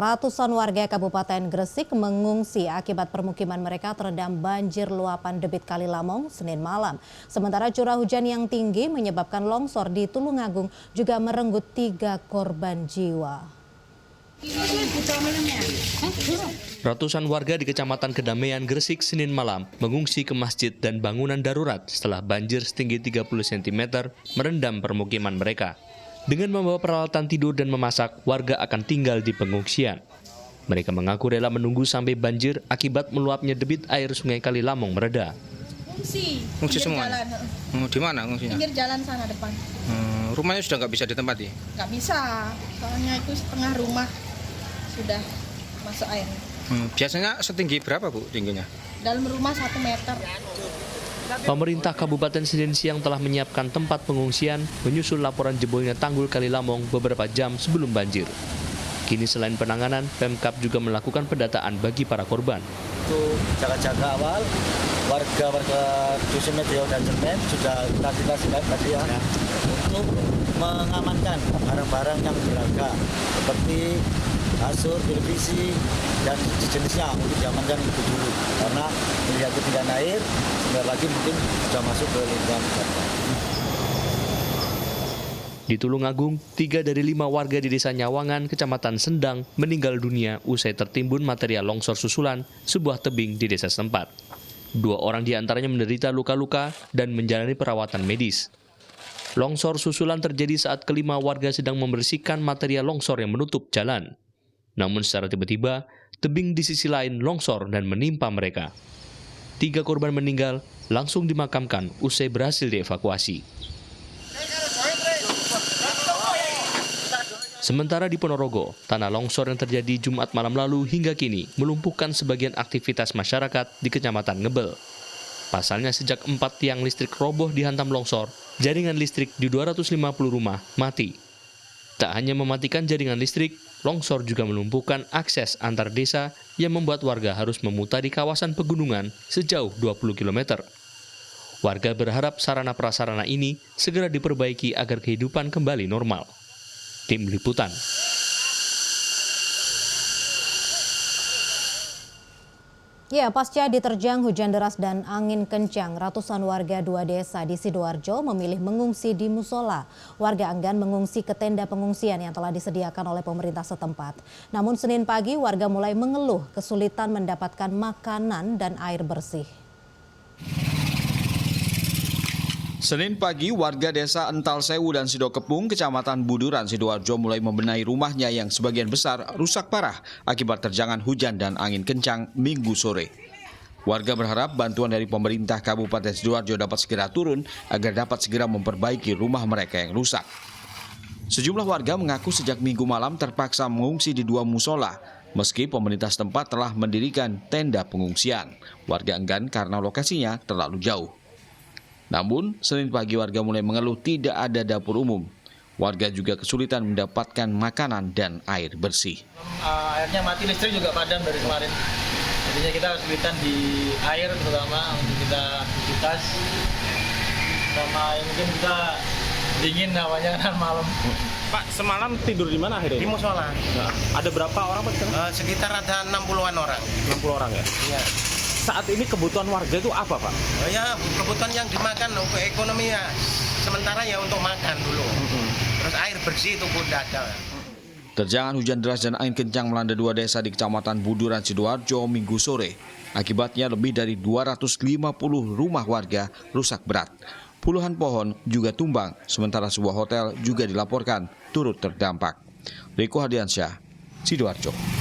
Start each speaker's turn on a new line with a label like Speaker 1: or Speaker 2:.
Speaker 1: Ratusan warga Kabupaten Gresik mengungsi akibat permukiman mereka terendam banjir luapan debit Kali Lamong Senin malam. Sementara curah hujan yang tinggi menyebabkan longsor di Tulungagung juga merenggut 3 korban jiwa.
Speaker 2: Ratusan warga di Kecamatan Kedamaian, Gresik, Senin malam mengungsi ke masjid dan bangunan darurat setelah banjir setinggi 30 cm merendam permukiman mereka. Dengan membawa peralatan tidur dan memasak, warga akan tinggal di pengungsian. Mereka mengaku rela menunggu sampai banjir akibat meluapnya debit air Sungai Kali Lamong mereda.
Speaker 3: Ngungsi semua? Jalan. Di mana ngungsinya?
Speaker 4: Pinggir jalan sana depan.
Speaker 3: Rumahnya sudah nggak bisa ditempati?
Speaker 4: Nggak bisa, soalnya itu setengah rumah sudah masuk air.
Speaker 3: Biasanya setinggi berapa Bu tingginya?
Speaker 4: Dalam rumah 1 meter.
Speaker 2: Pemerintah Kabupaten Senin siang telah menyiapkan tempat pengungsian menyusul laporan jebolnya tanggul Kali Lamong beberapa jam sebelum banjir. Kini selain penanganan, Pemkab juga melakukan pendataan bagi para korban.
Speaker 5: Untuk jaga-jaga awal, warga Dusun Medio dan Cermen sudah kita tadi ya, untuk mengamankan barang-barang yang berharga seperti kasur, televisi, dan sejenisnya untuk diamankan itu dulu. Karena melihat ketinggian air, sebentar lagi mungkin sudah masuk ke lingkungan masyarakat.
Speaker 2: Di Tulungagung, 3 dari 5 warga di Desa Nyawangan, Kecamatan Sendang, meninggal dunia usai tertimbun material longsor susulan sebuah tebing di desa setempat. 2 orang di antaranya menderita luka-luka dan menjalani perawatan medis. Longsor susulan terjadi saat kelima warga sedang membersihkan material longsor yang menutup jalan. Namun secara tiba-tiba, tebing di sisi lain longsor dan menimpa mereka. 3 korban meninggal langsung dimakamkan usai berhasil dievakuasi. Sementara di Ponorogo, tanah longsor yang terjadi Jumat malam lalu hingga kini melumpuhkan sebagian aktivitas masyarakat di Kecamatan Ngebel. Pasalnya sejak 4 tiang listrik roboh dihantam longsor, jaringan listrik di 250 rumah mati. Tak hanya mematikan jaringan listrik, longsor juga melumpuhkan akses antar desa yang membuat warga harus memutari kawasan pegunungan sejauh 20 km. Warga berharap sarana prasarana ini segera diperbaiki agar kehidupan kembali normal. Tim Liputan.
Speaker 1: Ya, pasca diterjang hujan deras dan angin kencang, ratusan warga 2 desa di Sidoarjo memilih mengungsi di musola. Warga enggan mengungsi ke tenda pengungsian yang telah disediakan oleh pemerintah setempat. Namun Senin pagi warga mulai mengeluh kesulitan mendapatkan makanan dan air bersih.
Speaker 6: Senin pagi, warga desa Ental Sewu dan Sidokepung, Kecamatan Buduran, Sidoarjo mulai membenahi rumahnya yang sebagian besar rusak parah akibat terjangan hujan dan angin kencang Minggu sore. Warga berharap bantuan dari pemerintah Kabupaten Sidoarjo dapat segera turun agar dapat segera memperbaiki rumah mereka yang rusak. Sejumlah warga mengaku sejak Minggu malam terpaksa mengungsi di 2 musola, meski pemerintah setempat telah mendirikan tenda pengungsian. Warga enggan karena lokasinya terlalu jauh. Namun, Senin pagi warga mulai mengeluh tidak ada dapur umum. Warga juga kesulitan mendapatkan makanan dan air bersih.
Speaker 7: Airnya mati, listrik juga padam dari kemarin. Jadinya kita kesulitan di air terutama untuk kita aktivitas. Sama mungkin kita dingin namanya kan malam.
Speaker 8: Pak, semalam tidur di mana akhirnya?
Speaker 7: Di musola.
Speaker 8: Nah, ada berapa orang Pak?
Speaker 7: Sekitar ada 60-an orang.
Speaker 8: 60 orang ya?
Speaker 7: Iya.
Speaker 8: Saat ini kebutuhan warga itu apa Pak?
Speaker 7: Ya, kebutuhan yang dimakan untuk ekonomi ya. Sementara ya untuk makan dulu. Terus air bersih itu pun tidak ada.
Speaker 6: Terjangan hujan deras dan angin kencang melanda 2 desa di Kecamatan Buduran, Sidoarjo Minggu sore. Akibatnya lebih dari 250 rumah warga rusak berat. Puluhan pohon juga tumbang, sementara sebuah hotel juga dilaporkan turut terdampak. Riko Hadiansyah, Sidoarjo.